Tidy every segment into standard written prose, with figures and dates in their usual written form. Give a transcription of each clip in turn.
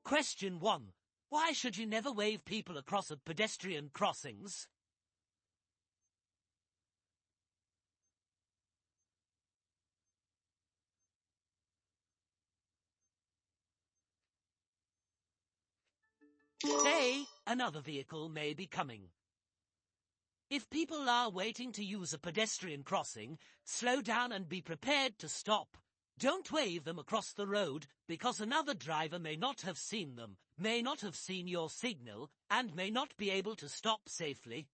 Question 1. Why should you never wave people across at pedestrian crossings? Say, another vehicle may be coming. If people are waiting to use a pedestrian crossing, slow down and be prepared to stop. Don't wave them across the road, because another driver may not have seen them, may not have seen your signal, and may not be able to stop safely.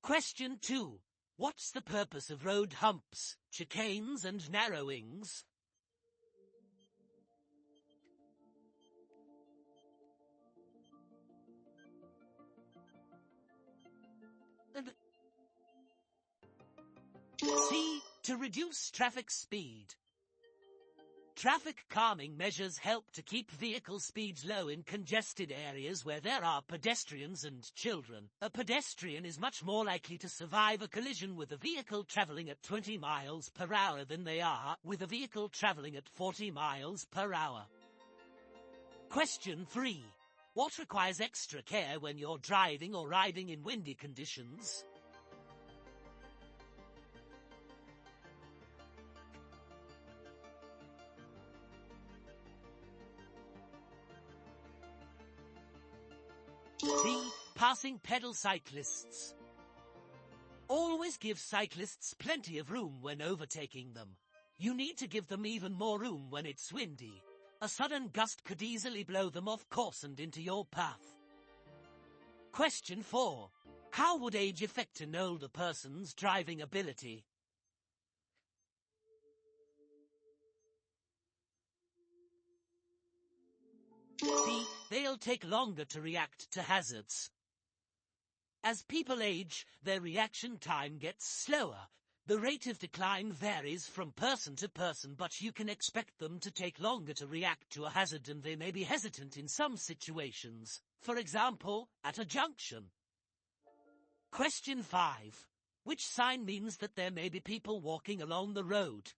Question 2. What's the purpose of road humps, chicanes and narrowings? C. To reduce traffic speed. Traffic calming measures help to keep vehicle speeds low in congested areas where there are pedestrians and children. A pedestrian is much more likely to survive a collision with a vehicle traveling at 20 miles per hour than they are with a vehicle traveling at 40 miles per hour. Question 3. What requires extra care when you're driving or riding in windy conditions? C. Passing pedal cyclists. Always give cyclists plenty of room when overtaking them. You need to give them even more room when it's windy. A sudden gust could easily blow them off course and into your path. Question 4. How would age affect an older person's driving ability? C. They'll take longer to react to hazards. As people age, their reaction time gets slower. The rate of decline varies from person to person, but you can expect them to take longer to react to a hazard, and they may be hesitant in some situations, for example, at a junction. Question 5. Which sign means that there may be people walking along the road?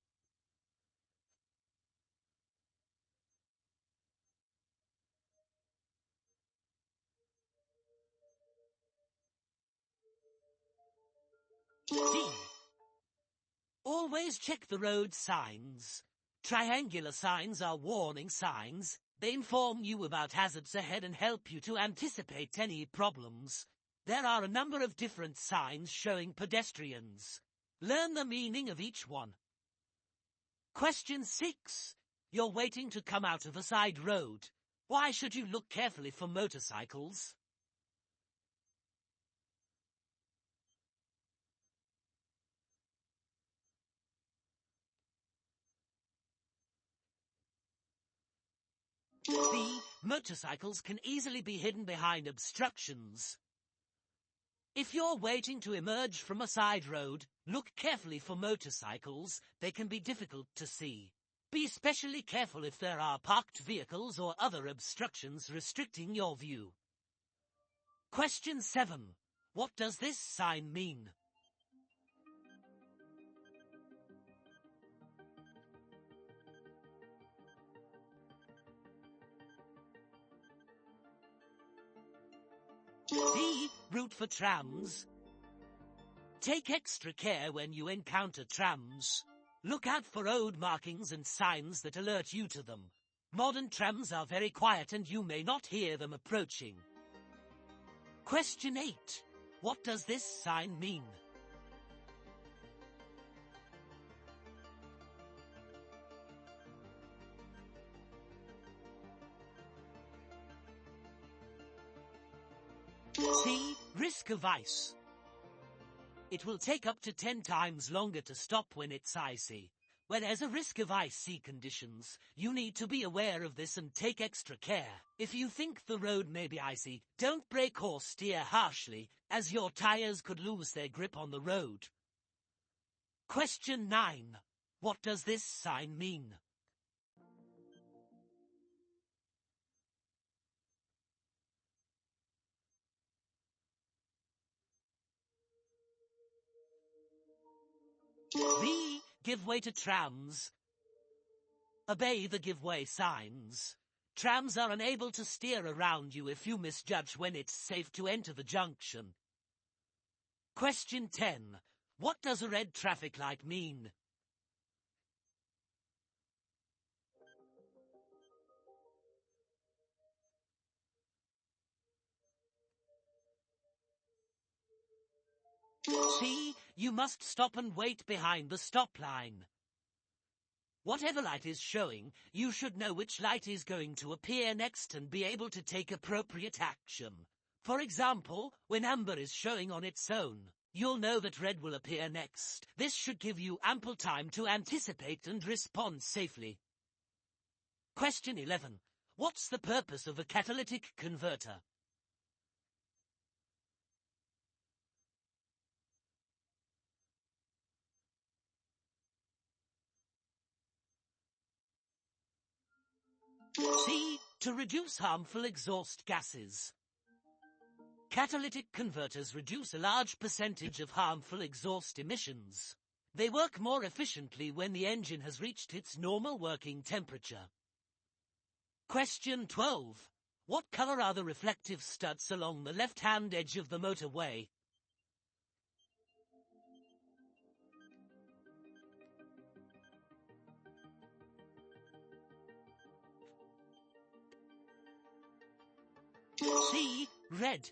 D. Always check the road signs. Triangular signs are warning signs. They inform you about hazards ahead and help you to anticipate any problems. There are a number of different signs showing pedestrians. Learn the meaning of each one. Question 6. You're waiting to come out of a side road. Why should you look carefully for motorcycles? B. Motorcycles can easily be hidden behind obstructions. If you're waiting to emerge from a side road, look carefully for motorcycles. They can be difficult to see. Be especially careful if there are parked vehicles or other obstructions restricting your view. Question 7. What does this sign mean? D. Route for trams. Take extra care when you encounter trams. Look out for road markings and signs that alert you to them. Modern trams are very quiet and you may not hear them approaching. Question 8. What does this sign mean? C. Risk of ice. It will take up to 10 times longer to stop when it's icy. When there's a risk of icy conditions, you need to be aware of this and take extra care. If you think the road may be icy, don't brake or steer harshly, as your tires could lose their grip on the road. Question 9. What does this sign mean? V. Give way to trams. Obey the give way signs. Trams are unable to steer around you if you misjudge when it's safe to enter the junction. Question 10. What does a red traffic light mean? C. You must stop and wait behind the stop line. Whatever light is showing, you should know which light is going to appear next and be able to take appropriate action. For example, when amber is showing on its own, you'll know that red will appear next. This should give you ample time to anticipate and respond safely. Question 11. What's the purpose of a catalytic converter? C. To reduce harmful exhaust gases. Catalytic converters reduce a large percentage of harmful exhaust emissions. They work more efficiently when the engine has reached its normal working temperature. Question 12. What color are the reflective studs along the left-hand edge of the motorway? C. Red.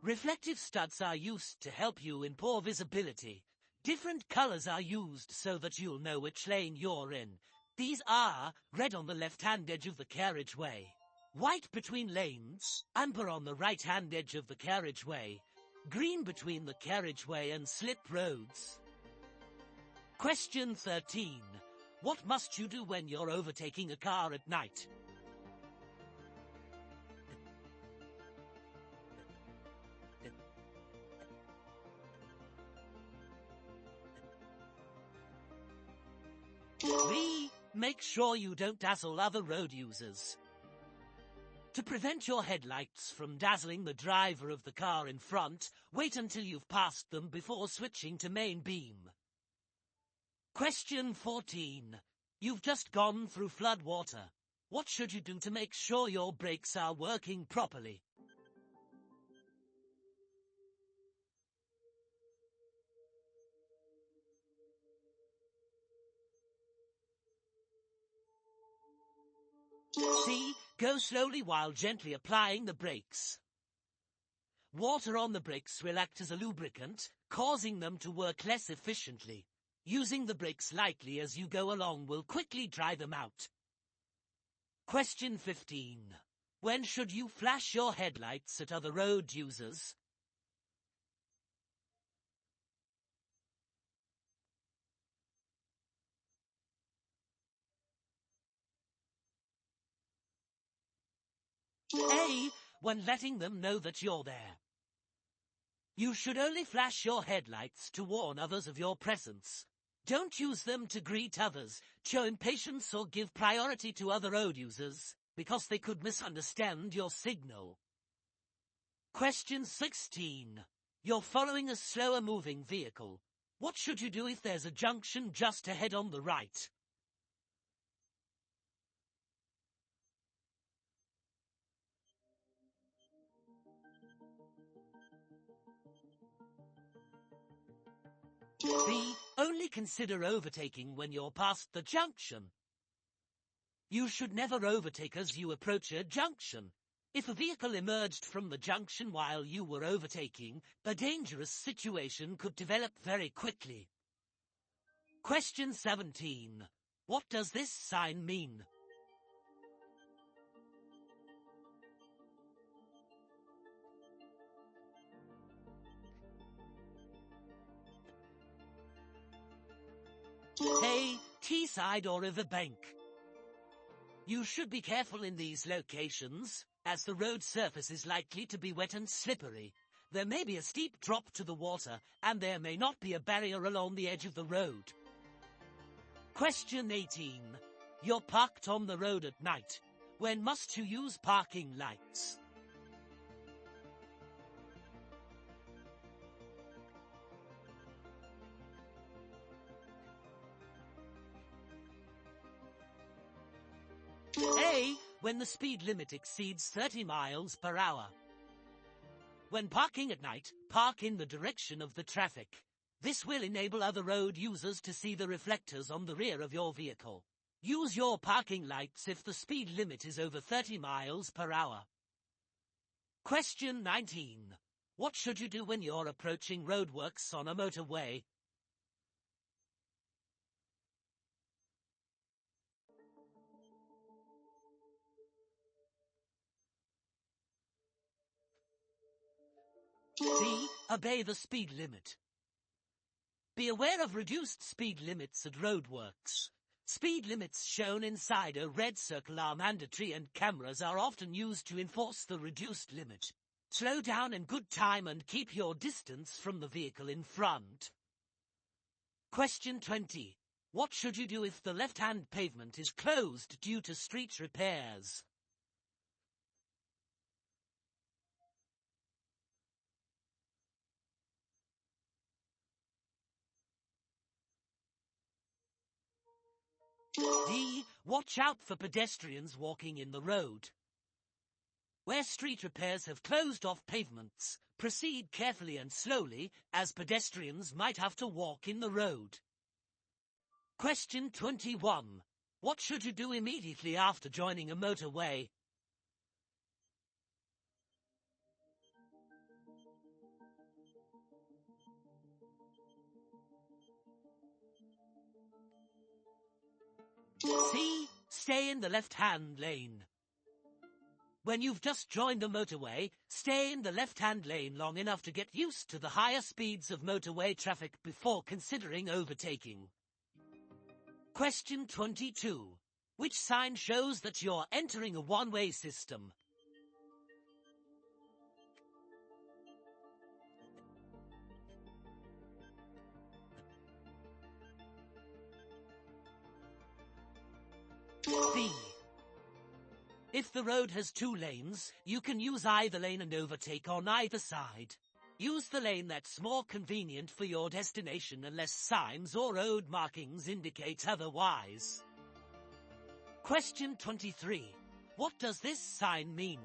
Reflective studs are used to help you in poor visibility. Different colors are used so that you'll know which lane you're in. These are red on the left-hand edge of the carriageway, white between lanes, amber on the right-hand edge of the carriageway, green between the carriageway and slip roads. Question 13. What must you do when you're overtaking a car at night? B. Make sure you don't dazzle other road users. To prevent your headlights from dazzling the driver of the car in front, wait until you've passed them before switching to main beam. Question 14. You've just gone through flood water. What should you do to make sure your brakes are working properly? C. Go slowly while gently applying the brakes. Water on the brakes will act as a lubricant, causing them to work less efficiently. Using the brakes lightly as you go along will quickly dry them out. Question 15. When should you flash your headlights at other road users? A. When letting them know that you're there. You should only flash your headlights to warn others of your presence. Don't use them to greet others, show impatience or give priority to other road users, because they could misunderstand your signal. Question 16. You're following a slower moving vehicle. What should you do if there's a junction just ahead on the right? B. Only consider overtaking when you're past the junction. You should never overtake as you approach a junction. If a vehicle emerged from the junction while you were overtaking, a dangerous situation could develop very quickly. Question 17. What does this sign mean? A. Quayside or riverbank. You should be careful in these locations, as the road surface is likely to be wet and slippery. There may be a steep drop to the water, and there may not be a barrier along the edge of the road. Question 18. You're parked on the road at night. When must you use parking lights? A. when the speed limit exceeds 30 miles per hour. When parking at night, park in the direction of the traffic. This will enable other road users to see the reflectors on the rear of your vehicle. Use your parking lights if the speed limit is over 30 miles per hour. Question 19. What should you do when you're approaching roadworks on a motorway? B. Obey the speed limit. Be aware of reduced speed limits at roadworks. Speed limits shown inside a red circle are mandatory and cameras are often used to enforce the reduced limit. Slow down in good time and keep your distance from the vehicle in front. Question 20. What should you do if the left-hand pavement is closed due to street repairs? D. Watch out for pedestrians walking in the road. Where street repairs have closed off pavements, proceed carefully and slowly, as pedestrians might have to walk in the road. Question 21. What should you do immediately after joining a motorway? C. Stay in the left-hand lane. When you've just joined a motorway, stay in the left-hand lane long enough to get used to the higher speeds of motorway traffic before considering overtaking. Question 22. Which sign shows that you're entering a one-way system? B. If the road has two lanes, you can use either lane and overtake on either side. Use the lane that's more convenient for your destination unless signs or road markings indicate otherwise. Question 23. What does this sign mean?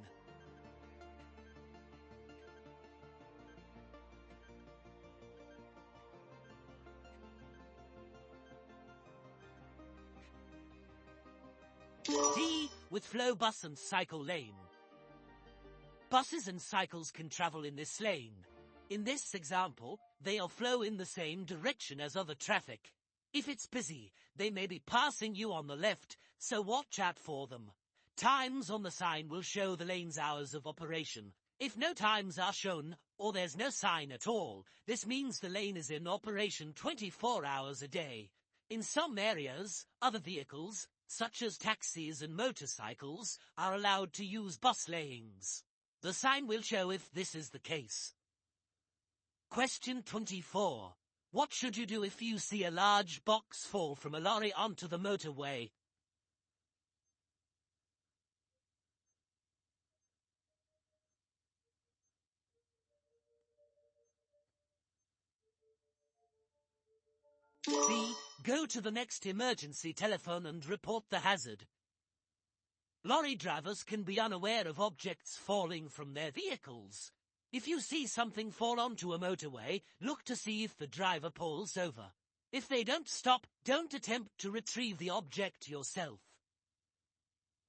D. With flow bus and cycle lane. Buses and cycles can travel in this lane. In this example, they'll flow in the same direction as other traffic. If it's busy, they may be passing you on the left, so watch out for them. Times on the sign will show the lane's hours of operation. If no times are shown, or there's no sign at all, this means the lane is in operation 24 hours a day. In some areas, other vehicles, such as taxis and motorcycles, are allowed to use bus lanes. The sign will show if this is the case. Question 24. What should you do if you see a large box fall from a lorry onto the motorway? B. Go to the next emergency telephone and report the hazard. Lorry drivers can be unaware of objects falling from their vehicles. If you see something fall onto a motorway, look to see if the driver pulls over. If they don't stop, don't attempt to retrieve the object yourself.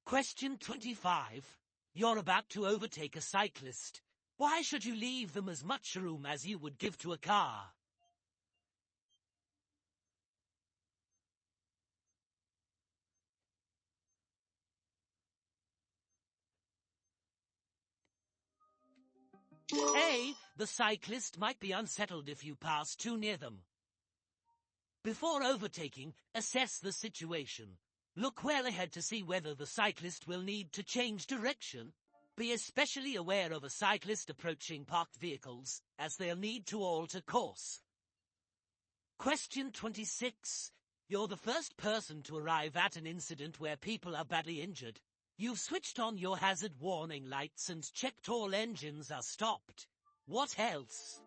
Question 25. You're about to overtake a cyclist. Why should you leave them as much room as you would give to a car? A. The cyclist might be unsettled if you pass too near them. Before overtaking, assess the situation. Look well ahead to see whether the cyclist will need to change direction. Be especially aware of a cyclist approaching parked vehicles, as they'll need to alter course. Question 26. You're the first person to arrive at an incident where people are badly injured. You've switched on your hazard warning lights and checked all engines are stopped. What else?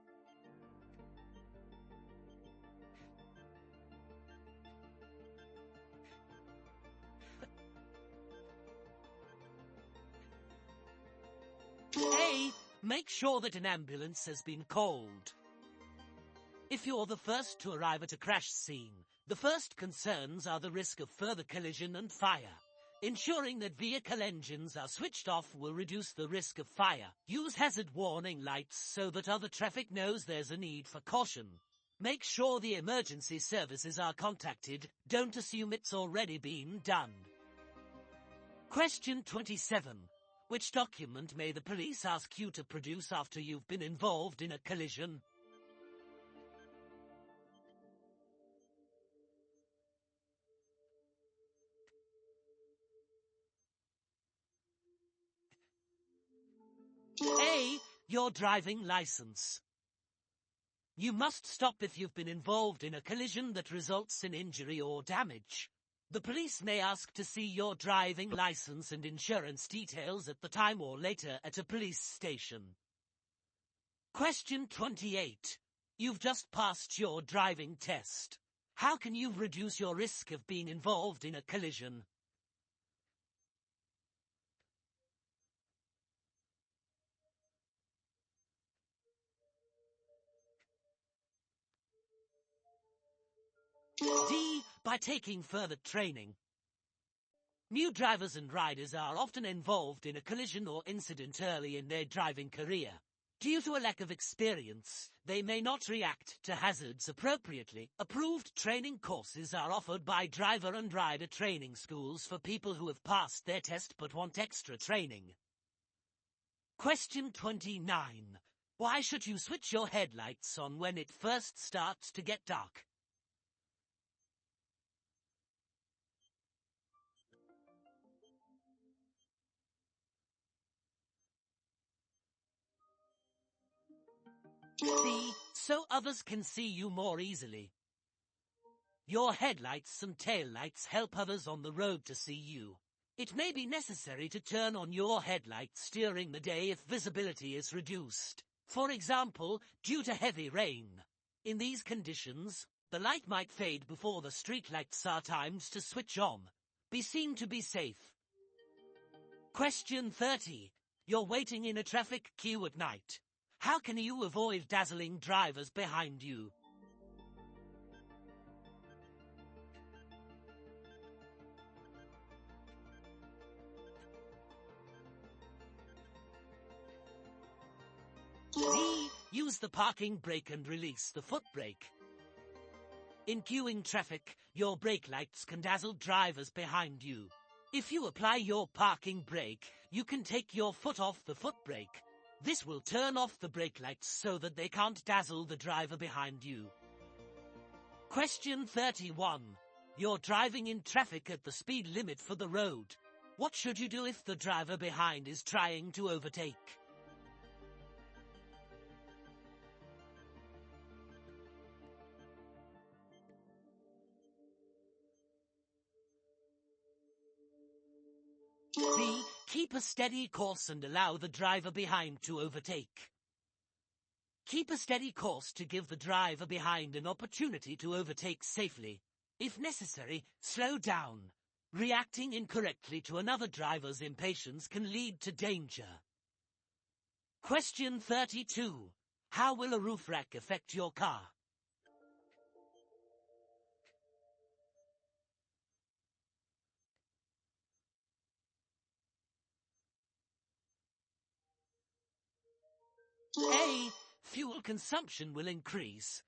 Make sure that an ambulance has been called. If you're the first to arrive at a crash scene, the first concerns are the risk of further collision and fire. Ensuring that vehicle engines are switched off will reduce the risk of fire. Use hazard warning lights so that other traffic knows there's a need for caution. Make sure the emergency services are contacted. Don't assume it's already been done. Question 27. Which document may the police ask you to produce after you've been involved in a collision? A. Your driving license. You must stop if you've been involved in a collision that results in injury or damage. The police may ask to see your driving license and insurance details at the time or later at a police station. Question 28. You've just passed your driving test. How can you reduce your risk of being involved in a collision? D. By taking further training. New drivers and riders are often involved in a collision or incident early in their driving career. Due to a lack of experience, they may not react to hazards appropriately. Approved training courses are offered by driver and rider training schools for people who have passed their test but want extra training. Question 29. Why should you switch your headlights on when it first starts to get dark? C. So others can see you more easily. Your headlights and taillights help others on the road to see you. It may be necessary to turn on your headlights during the day if visibility is reduced. For example, due to heavy rain. In these conditions, the light might fade before the streetlights are timed to switch on. Be seen to be safe. Question 30. You're waiting in a traffic queue at night. How can you avoid dazzling drivers behind you? D. Use the parking brake and release the foot brake. In queuing traffic, your brake lights can dazzle drivers behind you. If you apply your parking brake, you can take your foot off the foot brake. This will turn off the brake lights so that they can't dazzle the driver behind you. Question 31. You're driving in traffic at the speed limit for the road. What should you do if the driver behind is trying to overtake? B. Keep a steady course and allow the driver behind to overtake. Keep a steady course to give the driver behind an opportunity to overtake safely. If necessary, slow down. Reacting incorrectly to another driver's impatience can lead to danger. Question 32. How will a roof rack affect your car? A. Fuel consumption will increase.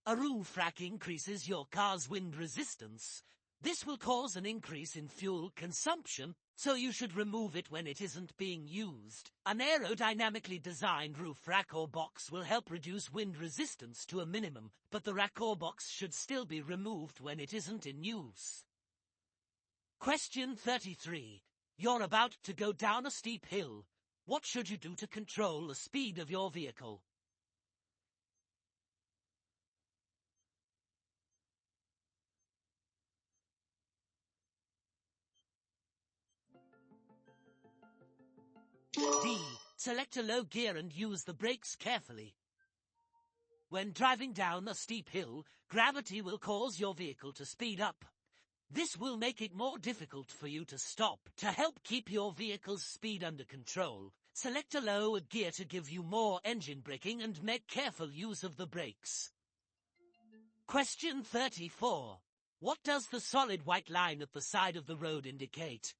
A roof rack increases your car's wind resistance. This will cause an increase in fuel consumption, so you should remove it when it isn't being used. An aerodynamically designed roof rack or box will help reduce wind resistance to a minimum, but the rack or box should still be removed when it isn't in use. Question 33. You're about to go down a steep hill. What should you do to control the speed of your vehicle? D. Select a low gear and use the brakes carefully. When driving down a steep hill, gravity will cause your vehicle to speed up. This will make it more difficult for you to stop. To help keep your vehicle's speed under control, Select a lower gear to give you more engine braking and make careful use of the brakes. Question 34. What does the solid white line at the side of the road indicate?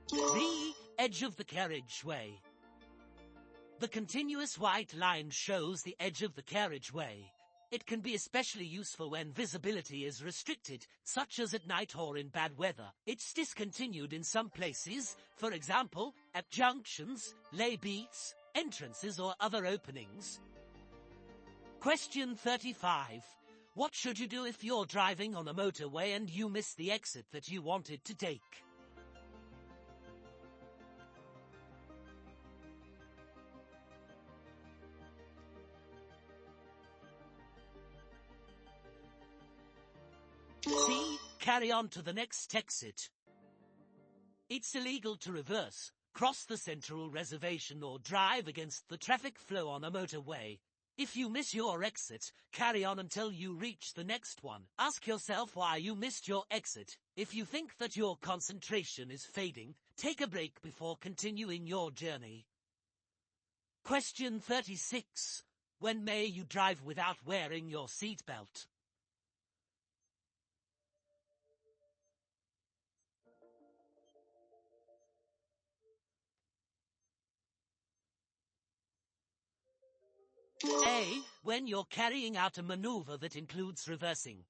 The edge of the carriageway. The continuous white line shows the edge of the carriageway. It can be especially useful when visibility is restricted, such as at night or in bad weather. It's discontinued in some places, for example, at junctions, lay beats, entrances or other openings. Question 35. What should you do if you're driving on a motorway and you miss the exit that you wanted to take? C. Carry on to the next exit. It's illegal to reverse, cross the central reservation or drive against the traffic flow on a motorway. If you miss your exit, carry on until you reach the next one. Ask yourself why you missed your exit. If you think that your concentration is fading, take a break before continuing your journey. Question 36. When may you drive without wearing your seatbelt? A. When you're carrying out a maneuver that includes reversing.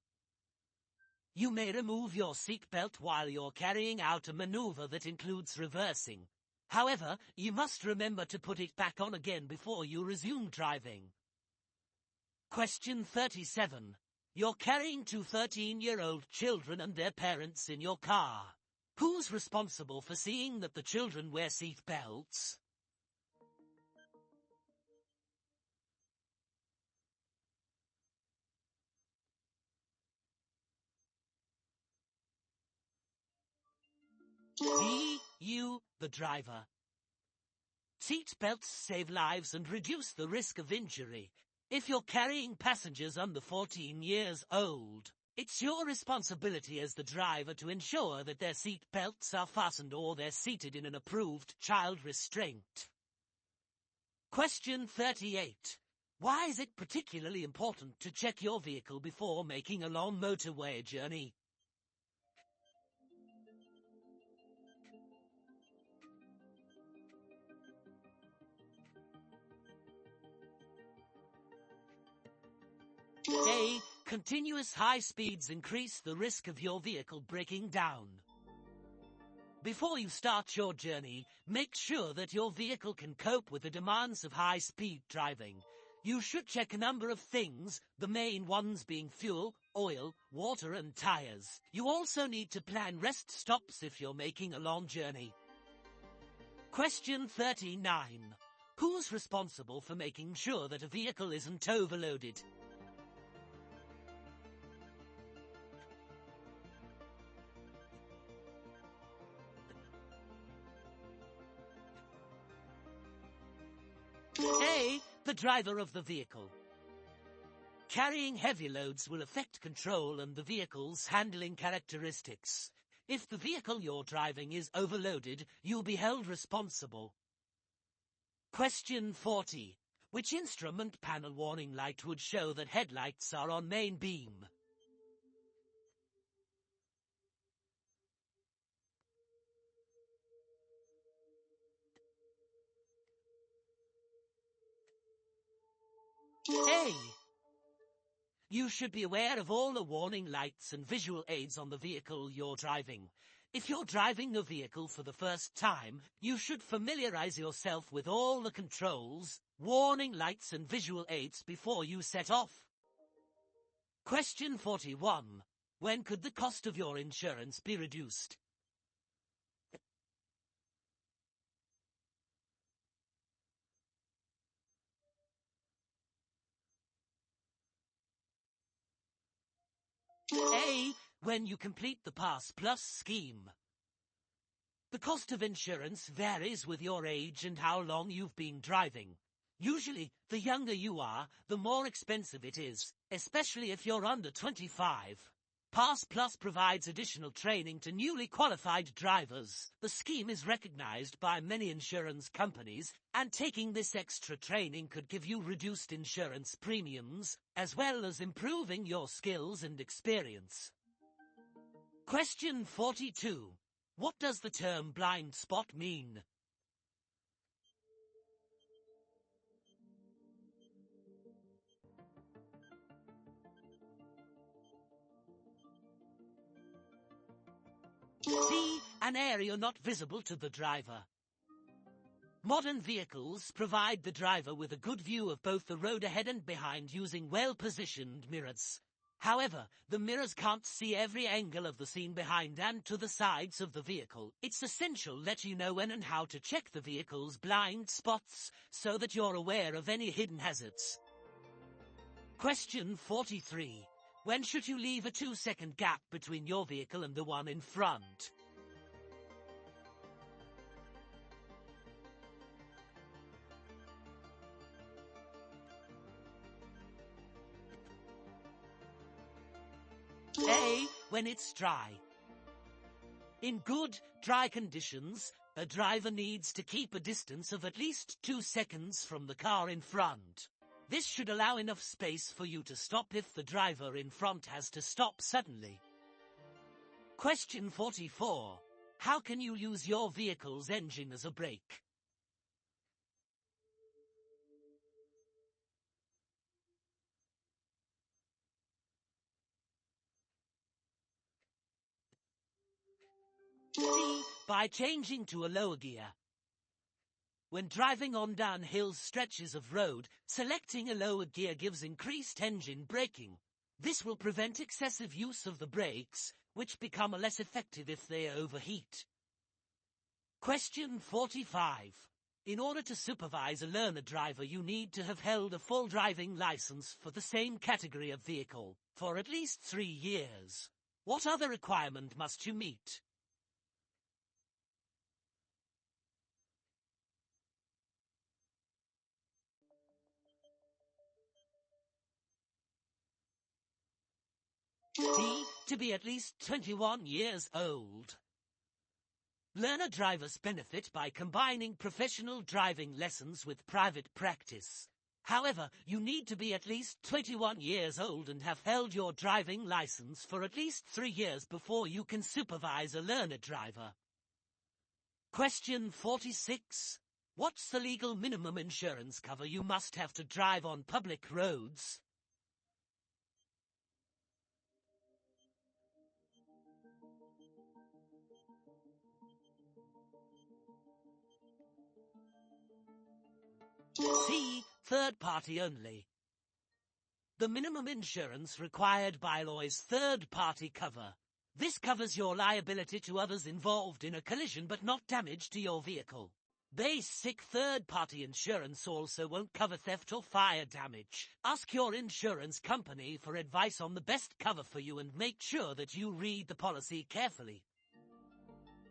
You may remove your seatbelt while you're carrying out a maneuver that includes reversing. However, you must remember to put it back on again before you resume driving. Question 37. You're carrying two 13-year-old children and their parents in your car. Who's responsible for seeing that the children wear seatbelts? B. You, the driver. Seatbelts save lives and reduce the risk of injury. If you're carrying passengers under 14 years old, it's your responsibility as the driver to ensure that their seatbelts are fastened or they're seated in an approved child restraint. Question 38. Why is it particularly important to check your vehicle before making a long motorway journey? A. Continuous high speeds increase the risk of your vehicle breaking down. Before you start your journey, make sure that your vehicle can cope with the demands of high-speed driving. You should check a number of things, the main ones being fuel, oil, water and tires. You also need to plan rest stops if you're making a long journey. Question 39. Who's responsible for making sure that a vehicle isn't overloaded? A. The driver of the vehicle. Carrying heavy loads will affect control and the vehicle's handling characteristics. If the vehicle you're driving is overloaded, you'll be held responsible. Question 40. Which instrument panel warning light would show that headlights are on main beam? A. You should be aware of all the warning lights and visual aids on the vehicle you're driving. If you're driving a vehicle for the first time, you should familiarize yourself with all the controls, warning lights and visual aids before you set off. Question 41. When could the cost of your insurance be reduced? A. When you complete the Pass Plus scheme. The cost of insurance varies with your age and how long you've been driving. Usually, the younger you are, the more expensive it is, especially if you're under 25. Pass Plus provides additional training to newly qualified drivers. The scheme is recognized by many insurance companies, and taking this extra training could give you reduced insurance premiums, as well as improving your skills and experience. Question 42. What does the term blind spot mean? C. An area not visible to the driver. Modern vehicles provide the driver with a good view of both the road ahead and behind using well-positioned mirrors. However, the mirrors can't see every angle of the scene behind and to the sides of the vehicle. It's essential to let you know when and how to check the vehicle's blind spots so that you're aware of any hidden hazards. Question 43. When should you leave a 2-second gap between your vehicle and the one in front? A. When it's dry. In good, dry conditions, a driver needs to keep a distance of at least 2 seconds from the car in front. This should allow enough space for you to stop if the driver in front has to stop suddenly. Question 44. How can you use your vehicle's engine as a brake? C. By changing to a lower gear. When driving on downhill stretches of road, selecting a lower gear gives increased engine braking. This will prevent excessive use of the brakes, which become less effective if they overheat. Question 45. In order to supervise a learner driver, you need to have held a full driving license for the same category of vehicle for at least 3 years. What other requirement must you meet? D. To be at least 21 years old. Learner drivers benefit by combining professional driving lessons with private practice. However, you need to be at least 21 years old and have held your driving license for at least 3 years before you can supervise a learner driver. Question 46. What's the legal minimum insurance cover you must have to drive on public roads? C. Third party only. The minimum insurance required by law is third party cover. This covers your liability to others involved in a collision but not damage to your vehicle. Basic third party insurance also won't cover theft or fire damage. Ask your insurance company for advice on the best cover for you and make sure that you read the policy carefully.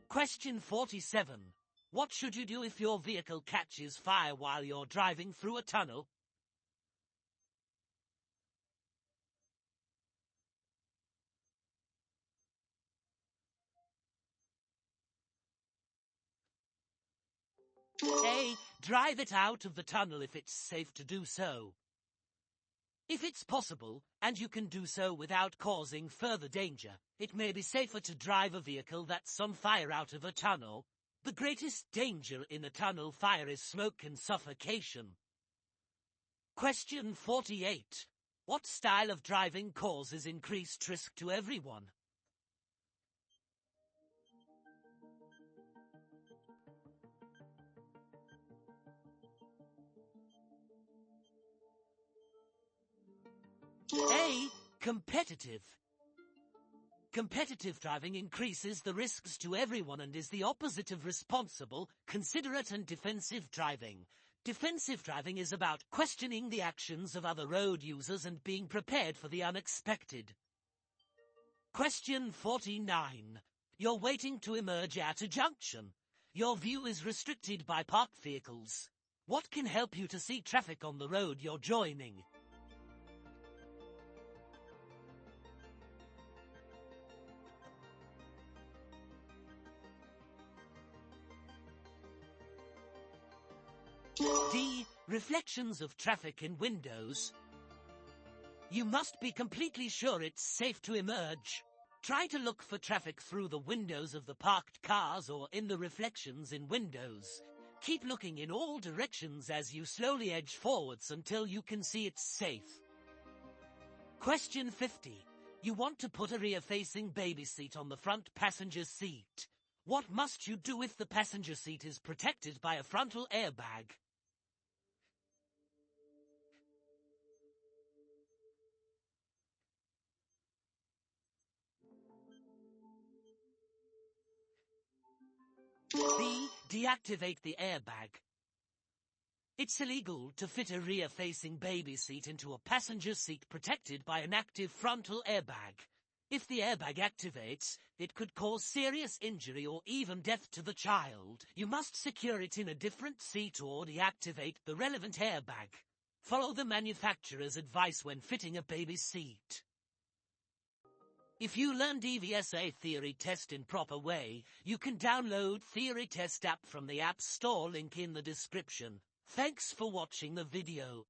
Question 47. What should you do if your vehicle catches fire while you're driving through a tunnel? A. Drive it out of the tunnel if it's safe to do so. If it's possible, and you can do so without causing further danger, it may be safer to drive a vehicle that's on fire out of a tunnel. The greatest danger in a tunnel fire is smoke and suffocation. Question 48. What style of driving causes increased risk to everyone? A. Competitive. Competitive driving increases the risks to everyone and is the opposite of responsible, considerate and defensive driving. Defensive driving is about questioning the actions of other road users and being prepared for the unexpected. Question 49. You're waiting to emerge at a junction. Your view is restricted by parked vehicles. What can help you to see traffic on the road you're joining? D. Reflections of traffic in windows. You must be completely sure it's safe to emerge. Try to look for traffic through the windows of the parked cars or in the reflections in windows. Keep looking in all directions as you slowly edge forwards until you can see it's safe. Question 50. You want to put a rear-facing baby seat on the front passenger seat. What must you do if the passenger seat is protected by a frontal airbag? B. Deactivate the airbag. It's illegal to fit a rear-facing baby seat into a passenger seat protected by an active frontal airbag. If the airbag activates, it could cause serious injury or even death to the child. You must secure it in a different seat or deactivate the relevant airbag. Follow the manufacturer's advice when fitting a baby seat. If you learn DVSA theory test in proper way, you can download Theory Test app from the App Store, link in the description. Thanks for watching the video.